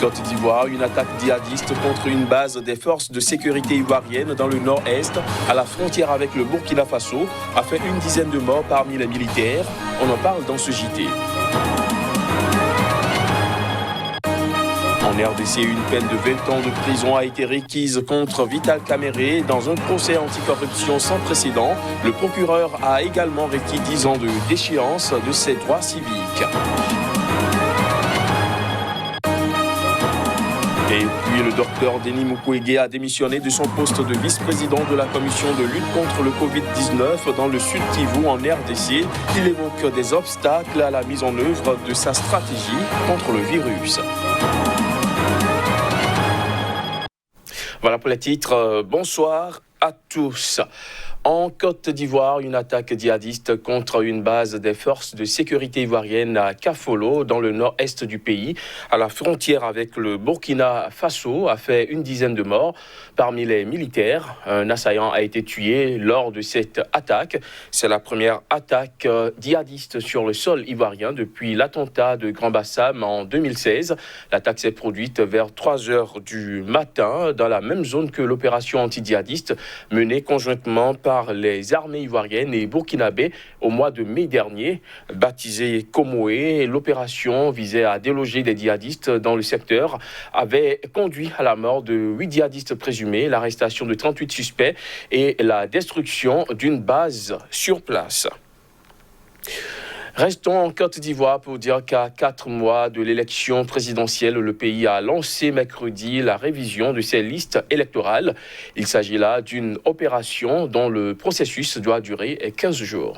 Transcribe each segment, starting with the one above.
Côte d'Ivoire, une attaque djihadiste contre une base des forces de sécurité ivoiriennes dans le nord-est, à la frontière avec le Burkina Faso, a fait une dizaine de morts parmi les militaires. On en parle dans ce JT. En RDC, une peine de 20 ans de prison a été requise contre Vital Kamere dans un procès anticorruption sans précédent. Le procureur a également requis 10 ans de déchéance de ses droits civiques. Et puis le docteur Denis Mukwege a démissionné de son poste de vice-président de la commission de lutte contre le Covid-19 dans le Sud Kivu en RDC. Il évoque des obstacles à la mise en œuvre de sa stratégie contre le virus. Voilà pour les titres. Bonsoir à tous. En Côte d'Ivoire, une attaque djihadiste contre une base des forces de sécurité ivoiriennes à Kafolo, dans le nord-est du pays, à la frontière avec le Burkina Faso, a fait une dizaine de morts parmi les militaires. Un assaillant a été tué lors de cette attaque. C'est la première attaque djihadiste sur le sol ivoirien depuis l'attentat de Grand Bassam en 2016. L'attaque s'est produite vers 3 heures du matin dans la même zone que l'opération anti-djihadiste menée conjointement par les armées ivoiriennes et burkinabés au mois de mai dernier. Baptisée Komoé, l'opération visait à déloger des djihadistes dans le secteur, avait conduit à la mort de 8 djihadistes présumés, l'arrestation de 38 suspects et la destruction d'une base sur place. Restons en Côte d'Ivoire pour dire qu'à 4 mois de l'élection présidentielle, le pays a lancé mercredi la révision de ses listes électorales. Il s'agit là d'une opération dont le processus doit durer 15 jours.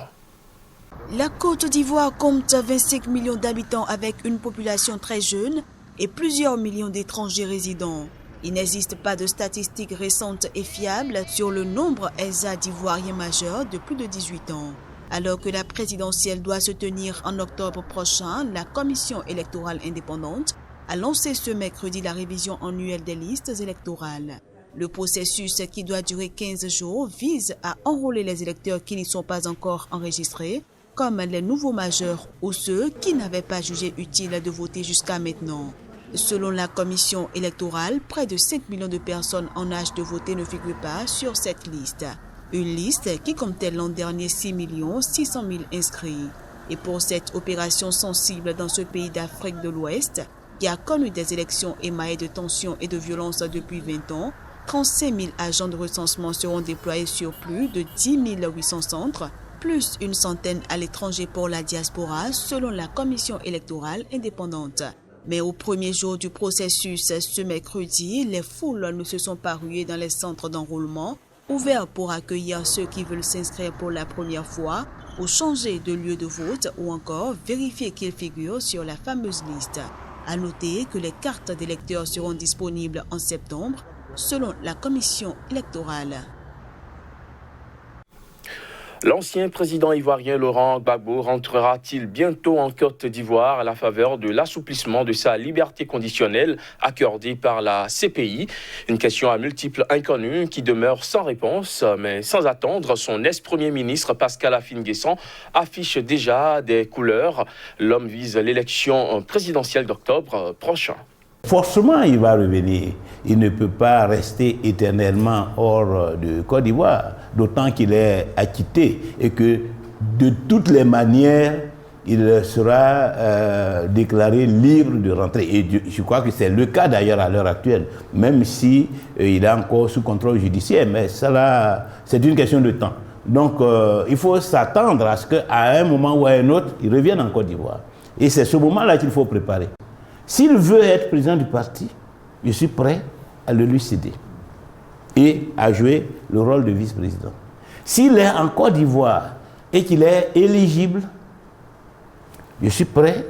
La Côte d'Ivoire compte 25 millions d'habitants avec une population très jeune et plusieurs millions d'étrangers résidents. Il n'existe pas de statistiques récentes et fiables sur le nombre exact d'Ivoiriens majeurs de plus de 18 ans. Alors que la présidentielle doit se tenir en octobre prochain, la Commission électorale indépendante a lancé ce mercredi la révision annuelle des listes électorales. Le processus, qui doit durer 15 jours, vise à enrôler les électeurs qui n'y sont pas encore enregistrés, comme les nouveaux majeurs ou ceux qui n'avaient pas jugé utile de voter jusqu'à maintenant. Selon la Commission électorale, près de 5 millions de personnes en âge de voter ne figurent pas sur cette liste. Une liste qui comptait l'an dernier 6 600 000 inscrits. Et pour cette opération sensible dans ce pays d'Afrique de l'Ouest, qui a connu des élections émaillées de tensions et de violences depuis 20 ans, 35 000 agents de recensement seront déployés sur plus de 10 800 centres, plus une centaine à l'étranger pour la diaspora, selon la Commission électorale indépendante. Mais au premier jour du processus, ce mercredi, les foules ne se sont pas ruées dans les centres d'enrôlement, ouverts pour accueillir ceux qui veulent s'inscrire pour la première fois ou changer de lieu de vote ou encore vérifier qu'ils figurent sur la fameuse liste. À noter que les cartes d'électeurs seront disponibles en septembre, selon la Commission électorale. L'ancien président ivoirien Laurent Gbagbo rentrera-t-il bientôt en Côte d'Ivoire à la faveur de l'assouplissement de sa liberté conditionnelle accordée par la CPI? Une question à multiples inconnus qui demeure sans réponse, mais sans attendre, son ex-premier ministre Pascal Affi-N'Guessan affiche déjà des couleurs. L'homme vise l'élection présidentielle d'octobre prochain. Forcément, il va revenir. Il ne peut pas rester éternellement hors de Côte d'Ivoire, d'autant qu'il est acquitté et que de toutes les manières, il sera déclaré libre de rentrer. Et je crois que c'est le cas d'ailleurs à l'heure actuelle, même si il est encore sous contrôle judiciaire. Mais ça, c'est une question de temps. Donc, il faut s'attendre à ce qu'à un moment ou à un autre, il revienne en Côte d'Ivoire. Et c'est ce moment-là qu'il faut préparer. S'il veut être président du parti, je suis prêt à le lui céder et à jouer le rôle de vice-président. S'il est en Côte d'Ivoire et qu'il est éligible, je suis prêt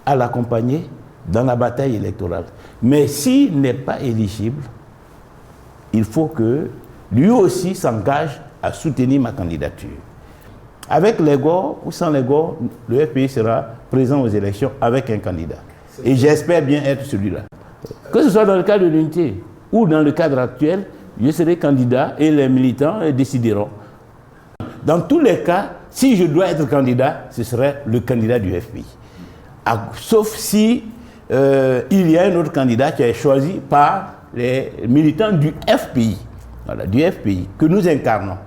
à l'accompagner dans la bataille électorale. Mais s'il n'est pas éligible, il faut que lui aussi s'engage à soutenir ma candidature. Avec l'ego ou sans l'ego, le FPI sera présent aux élections avec un candidat. Et j'espère bien être celui-là. Que ce soit dans le cadre de l'unité ou dans le cadre actuel, je serai candidat et les militants décideront. Dans tous les cas, si je dois être candidat, ce serait le candidat du FPI. Sauf si il y a un autre candidat qui est choisi par les militants du FPI, voilà, du FPI, que nous incarnons.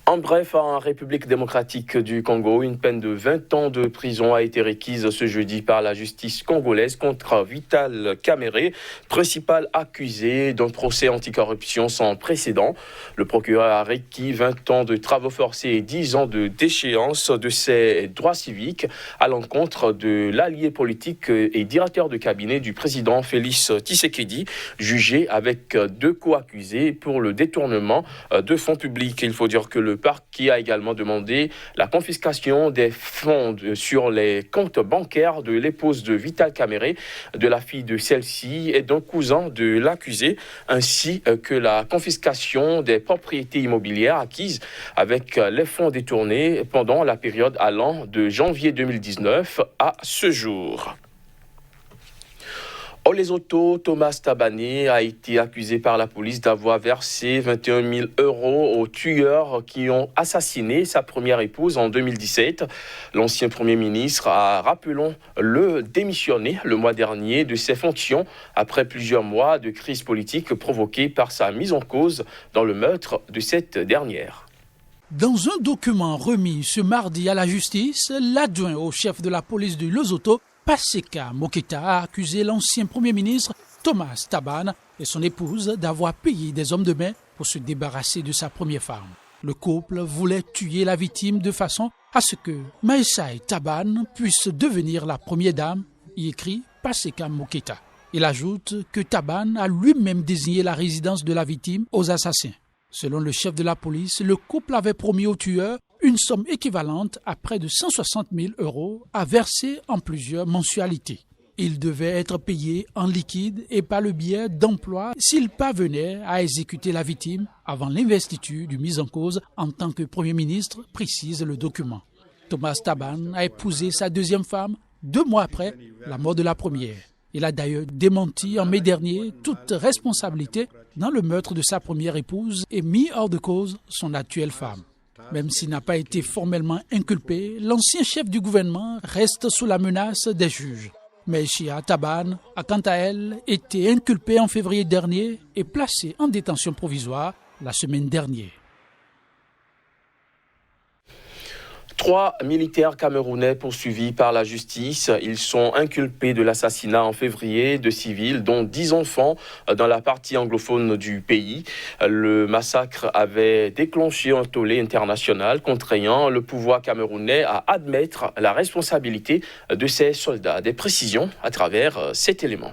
En bref, en République démocratique du Congo, une peine de 20 ans de prison a été requise ce jeudi par la justice congolaise contre Vital Kamerhe, principal accusé d'un procès anticorruption sans précédent. Le procureur a requis 20 ans de travaux forcés et 10 ans de déchéance de ses droits civiques à l'encontre de l'allié politique et directeur de cabinet du président Félix Tshisekedi, jugé avec 2 co-accusés pour le détournement de fonds publics. Il faut dire que le parquet a également demandé la confiscation des fonds sur les comptes bancaires de l'épouse de Vital Kamerhe, de la fille de celle-ci et d'un cousin de l'accusé, ainsi que la confiscation des propriétés immobilières acquises avec les fonds détournés pendant la période allant de janvier 2019 à ce jour. Au Lesotho, Thomas Tabane a été accusé par la police d'avoir versé 21 000 € aux tueurs qui ont assassiné sa première épouse en 2017. L'ancien Premier ministre a, rappelons-le, démissionné le mois dernier de ses fonctions après plusieurs mois de crise politique provoquée par sa mise en cause dans le meurtre de cette dernière. Dans un document remis ce mardi à la justice, l'adjoint au chef de la police du Lesotho, Paseka Moketa, a accusé l'ancien Premier ministre Thomas Tabane et son épouse d'avoir payé des hommes de main pour se débarrasser de sa première femme. Le couple voulait tuer la victime de façon à ce que Maïsaï Tabane puisse devenir la première dame, y écrit Paseka Moketa. Il ajoute que Tabane a lui-même désigné la résidence de la victime aux assassins. Selon le chef de la police, le couple avait promis au tueur une somme équivalente à près de 160 000 € à verser en plusieurs mensualités. Il devait être payé en liquide et par le biais d'emploi s'il parvenait à exécuter la victime avant l'investiture du mis en cause en tant que Premier ministre, précise le document. Thomas Tabane a épousé sa deuxième femme 2 mois après la mort de la première. Il a d'ailleurs démenti en mai dernier toute responsabilité dans le meurtre de sa première épouse et mis hors de cause son actuelle femme. Même s'il n'a pas été formellement inculpé, l'ancien chef du gouvernement reste sous la menace des juges. Maïchia Tabane a quant à elle été inculpée en février dernier et placée en détention provisoire la semaine dernière. 3 militaires camerounais poursuivis par la justice. Ils sont inculpés de l'assassinat en février de civils, dont 10 enfants dans la partie anglophone du pays. Le massacre avait déclenché un tollé international contraignant le pouvoir camerounais à admettre la responsabilité de ces soldats. Des précisions à travers cet élément.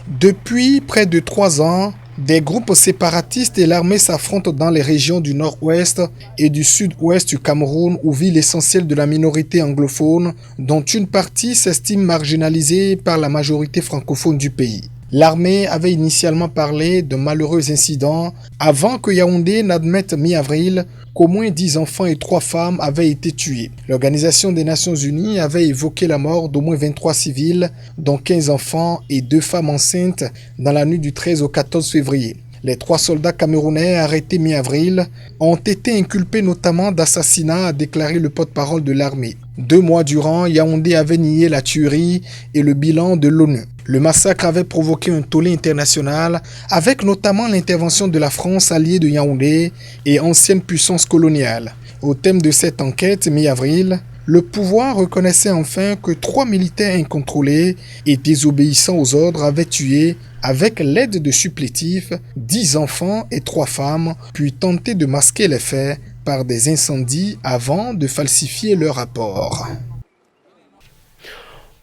Depuis près de 3 ans, des groupes séparatistes et l'armée s'affrontent dans les régions du nord-ouest et du sud-ouest du Cameroun où vit l'essentiel de la minorité anglophone, dont une partie s'estime marginalisée par la majorité francophone du pays. L'armée avait initialement parlé de malheureux incidents avant que Yaoundé n'admette mi-avril qu'au moins 10 enfants et 3 femmes avaient été tués. L'Organisation des Nations Unies avait évoqué la mort d'au moins 23 civils, dont 15 enfants et 2 femmes enceintes dans la nuit du 13 au 14 février. Les 3 soldats camerounais arrêtés mi-avril ont été inculpés notamment d'assassinat, a déclaré le porte-parole de l'armée. 2 mois durant, Yaoundé avait nié la tuerie et le bilan de l'ONU. Le massacre avait provoqué un tollé international avec notamment l'intervention de la France alliée de Yaoundé et ancienne puissance coloniale. Au thème de cette enquête, mi-avril, le pouvoir reconnaissait enfin que 3 militaires incontrôlés et désobéissant aux ordres avaient tué, avec l'aide de supplétifs, 10 enfants et 3 femmes, puis tenté de masquer les faits par des incendies avant de falsifier leur rapport.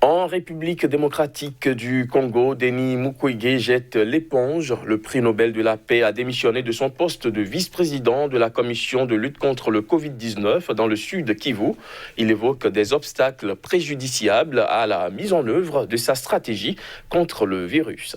En République démocratique du Congo, Denis Mukwege jette l'éponge. Le prix Nobel de la paix a démissionné de son poste de vice-président de la commission de lutte contre le Covid-19 dans le sud Kivu. Il évoque des obstacles préjudiciables à la mise en œuvre de sa stratégie contre le virus.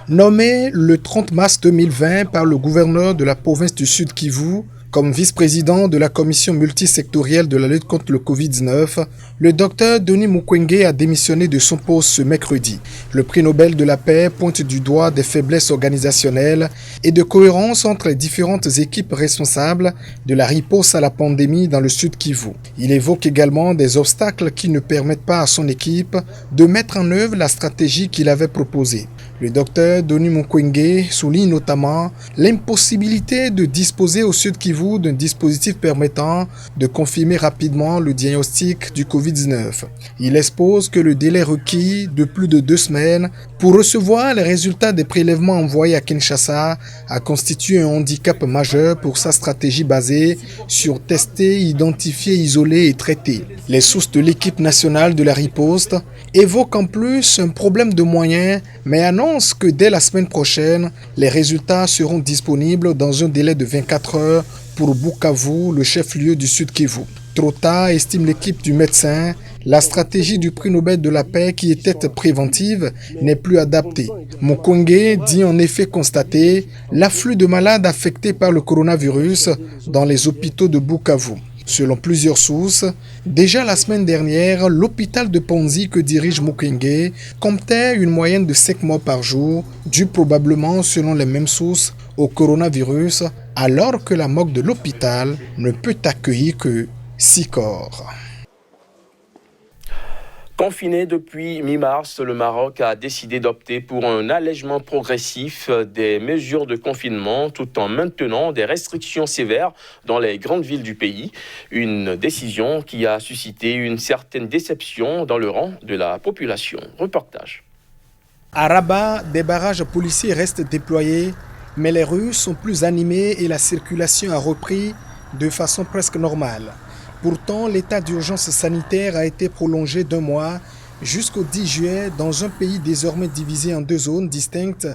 Nommé le 30 mars 2020 par le gouverneur de la province du Sud Kivu Comme vice-président de la commission multisectorielle de la lutte contre le Covid-19, le docteur Denis Mukwege a démissionné de son poste ce mercredi. Le prix Nobel de la paix pointe du doigt des faiblesses organisationnelles et de cohérence entre les différentes équipes responsables de la riposte à la pandémie dans le Sud Kivu. Il évoque également des obstacles qui ne permettent pas à son équipe de mettre en œuvre la stratégie qu'il avait proposée. Le docteur Denis Mukwege souligne notamment l'impossibilité de disposer au Sud Kivu d'un dispositif permettant de confirmer rapidement le diagnostic du Covid-19. Il expose que le délai requis de plus de 2 semaines pour recevoir les résultats des prélèvements envoyés à Kinshasa a constitué un handicap majeur pour sa stratégie basée sur tester, identifier, isoler et traiter. Les sources de l'équipe nationale de la riposte évoquent en plus un problème de moyens, mais annoncent que dès la semaine prochaine, les résultats seront disponibles dans un délai de 24 heures pour Bukavu, le chef-lieu du Sud Kivu. Trop tard, estime l'équipe du médecin, la stratégie du prix Nobel de la paix qui était préventive n'est plus adaptée. Mukwege dit en effet constater l'afflux de malades affectés par le coronavirus dans les hôpitaux de Bukavu. Selon plusieurs sources, déjà la semaine dernière, l'hôpital de Panzi que dirige Mukwege comptait une moyenne de 5 morts par jour, due probablement, selon les mêmes sources, au coronavirus, alors que la morgue de l'hôpital ne peut accueillir que 6 corps. Confiné depuis mi-mars, le Maroc a décidé d'opter pour un allègement progressif des mesures de confinement tout en maintenant des restrictions sévères dans les grandes villes du pays. Une décision qui a suscité une certaine déception dans le rang de la population. Reportage. À Rabat, des barrages policiers restent déployés, mais les rues sont plus animées et la circulation a repris de façon presque normale. Pourtant, l'état d'urgence sanitaire a été prolongé d'1 mois jusqu'au 10 juillet dans un pays désormais divisé en 2 zones distinctes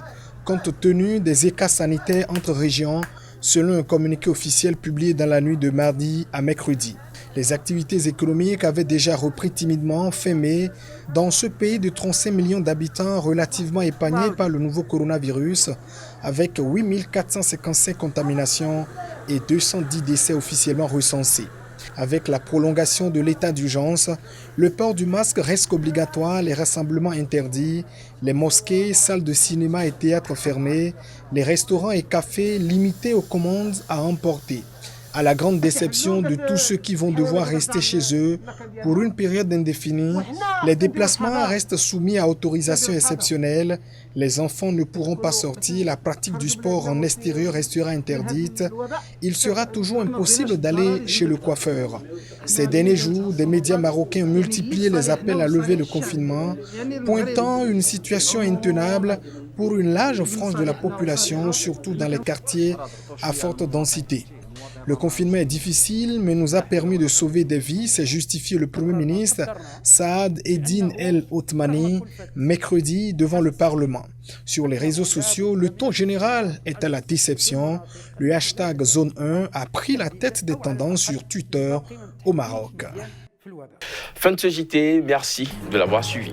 compte tenu des écarts sanitaires entre régions, selon un communiqué officiel publié dans la nuit de mardi à mercredi. Les activités économiques avaient déjà repris timidement fin mai dans ce pays de 35 millions d'habitants relativement épargné par le nouveau coronavirus avec 8 455 contaminations et 210 décès officiellement recensés. Avec la prolongation de l'état d'urgence, le port du masque reste obligatoire, les rassemblements interdits, les mosquées, salles de cinéma et théâtres fermés, les restaurants et cafés limités aux commandes à emporter. À la grande déception de tous ceux qui vont devoir rester chez eux pour une période indéfinie, les déplacements restent soumis à autorisation exceptionnelle, les enfants ne pourront pas sortir, la pratique du sport en extérieur restera interdite, il sera toujours impossible d'aller chez le coiffeur. Ces derniers jours, des médias marocains ont multiplié les appels à lever le confinement, pointant une situation intenable pour une large frange de la population, surtout dans les quartiers à forte densité. Le confinement est difficile, mais nous a permis de sauver des vies, s'est justifié le Premier ministre Saad Eddine El Othmani mercredi devant le Parlement. Sur les réseaux sociaux, le ton général est à la déception. Le hashtag Zone 1 a pris la tête des tendances sur Twitter au Maroc. Fin de ce JT, merci de l'avoir suivi.